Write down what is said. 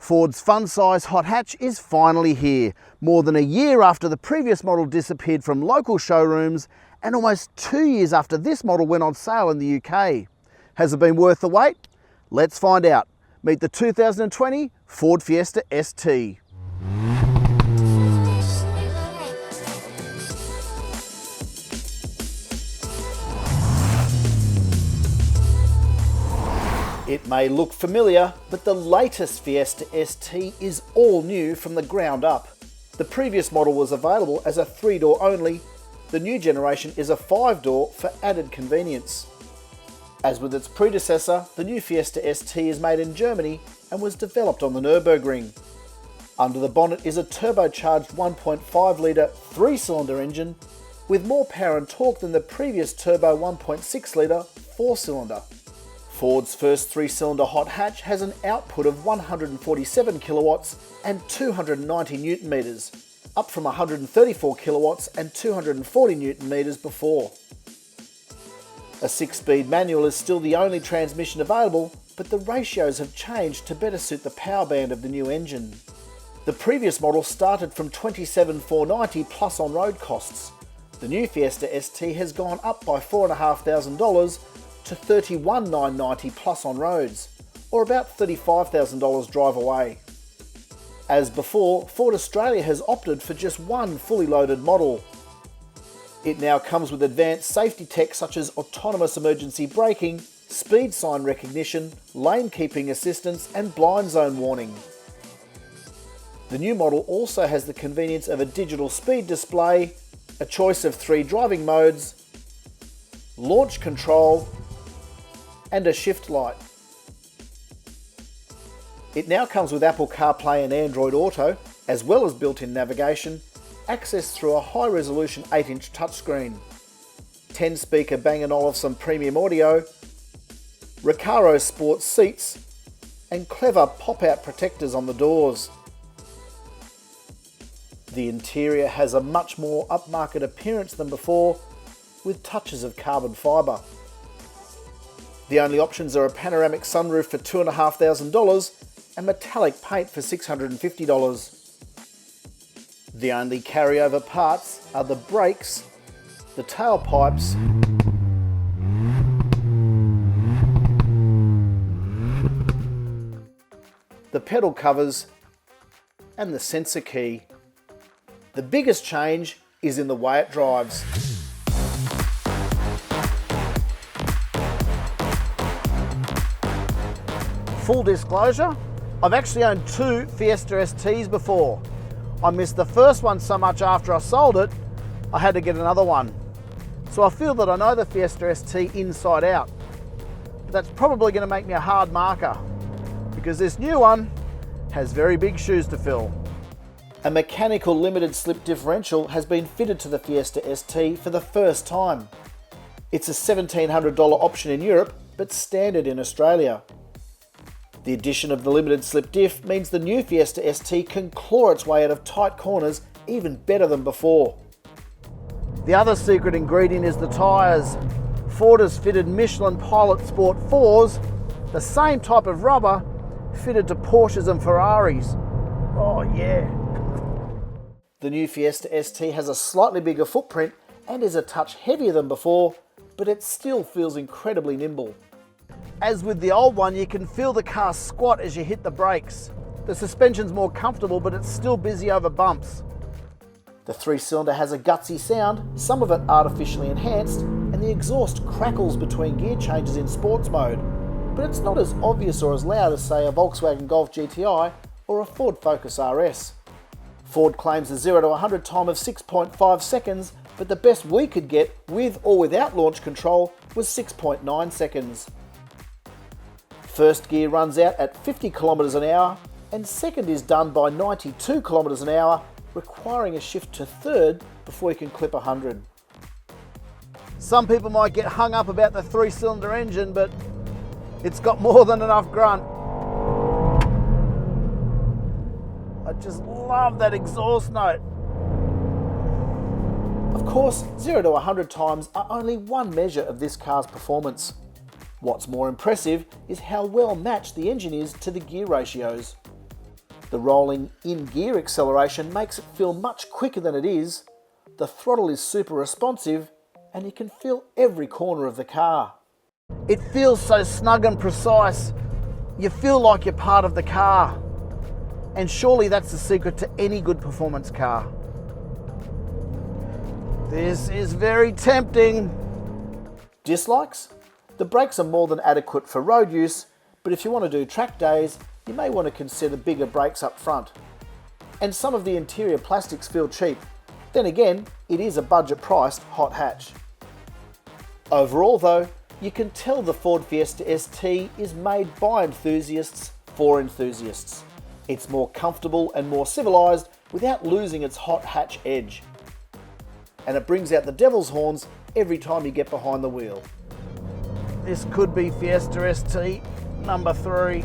Ford's fun-size hot hatch is finally here, more than a year after the previous model disappeared from local showrooms and almost 2 years after this model went on sale in the UK. Has it been worth the wait? Let's find out. Meet the 2020 Ford Fiesta ST. It may look familiar, but the latest Fiesta ST is all new from the ground up. The previous model was available as a 3-door only. The new generation is a 5-door for added convenience. As with its predecessor, the new Fiesta ST is made in Germany and was developed on the Nürburgring. Under the bonnet is a turbocharged 1.5 litre 3-cylinder engine with more power and torque than the previous turbo 1.6 litre 4-cylinder. Ford's first 3-cylinder hot hatch has an output of 147 kilowatts and 290 newton meters, up from 134 kilowatts and 240 newton meters before. A 6-speed manual is still the only transmission available, but the ratios have changed to better suit the power band of the new engine. The previous model started from $27,490 plus on-road costs. The new Fiesta ST has gone up by $4,500 to $31,990 plus on roads, or about $35,000 drive away. As before, Ford Australia has opted for just one fully loaded model. It now comes with advanced safety tech such as autonomous emergency braking, speed sign recognition, lane keeping assistance and blind zone warning. The new model also has the convenience of a digital speed display, a choice of 3 driving modes, launch control, and a shift light. It now comes with Apple CarPlay and Android Auto, as well as built-in navigation, accessed through a high-resolution 8-inch touchscreen, 10-speaker Bang & Olufsen premium audio, Recaro sports seats, and clever pop-out protectors on the doors. The interior has a much more upmarket appearance than before, with touches of carbon fibre. The only options are a panoramic sunroof for $2,500 and metallic paint for $650. The only carryover parts are the brakes, the tailpipes, the pedal covers, and the sensor key. The biggest change is in the way it drives. Full disclosure, I've actually owned 2 Fiesta STs before. I missed the first one so much after I sold it, I had to get another one. So I feel that I know the Fiesta ST inside out. But that's probably going to make me a hard marker, because this new one has very big shoes to fill. A mechanical limited slip differential has been fitted to the Fiesta ST for the first time. It's a $1,700 option in Europe, but standard in Australia. The addition of the limited slip diff means the new Fiesta ST can claw its way out of tight corners even better than before. The other secret ingredient is the tyres. Ford has fitted Michelin Pilot Sport 4s, the same type of rubber fitted to Porsches and Ferraris. Oh yeah. The new Fiesta ST has a slightly bigger footprint and is a touch heavier than before, but it still feels incredibly nimble. As with the old one, you can feel the car squat as you hit the brakes. The suspension's more comfortable, but it's still busy over bumps. The 3-cylinder has a gutsy sound, some of it artificially enhanced, and the exhaust crackles between gear changes in sports mode. But it's not as obvious or as loud as, say, a Volkswagen Golf GTI or a Ford Focus RS. Ford claims a 0 to 100 time of 6.5 seconds, but the best we could get, with or without launch control, was 6.9 seconds. First gear runs out at 50 kilometers an hour, and second is done by 92 kilometers an hour, requiring a shift to third before you can clip 100. Some people might get hung up about the 3-cylinder engine, but it's got more than enough grunt. I just love that exhaust note. Of course, 0 to 100 times are only one measure of this car's performance. What's more impressive is how well matched the engine is to the gear ratios. The rolling in-gear acceleration makes it feel much quicker than it is, the throttle is super responsive, and you can feel every corner of the car. It feels so snug and precise, you feel like you're part of the car. And surely that's the secret to any good performance car. This is very tempting. Dislikes? The brakes are more than adequate for road use, but if you want to do track days, you may want to consider bigger brakes up front. And some of the interior plastics feel cheap. Then again, it is a budget-priced hot hatch. Overall though, you can tell the Ford Fiesta ST is made by enthusiasts for enthusiasts. It's more comfortable and more civilised without losing its hot hatch edge. And it brings out the devil's horns every time you get behind the wheel. This could be Fiesta ST number 3.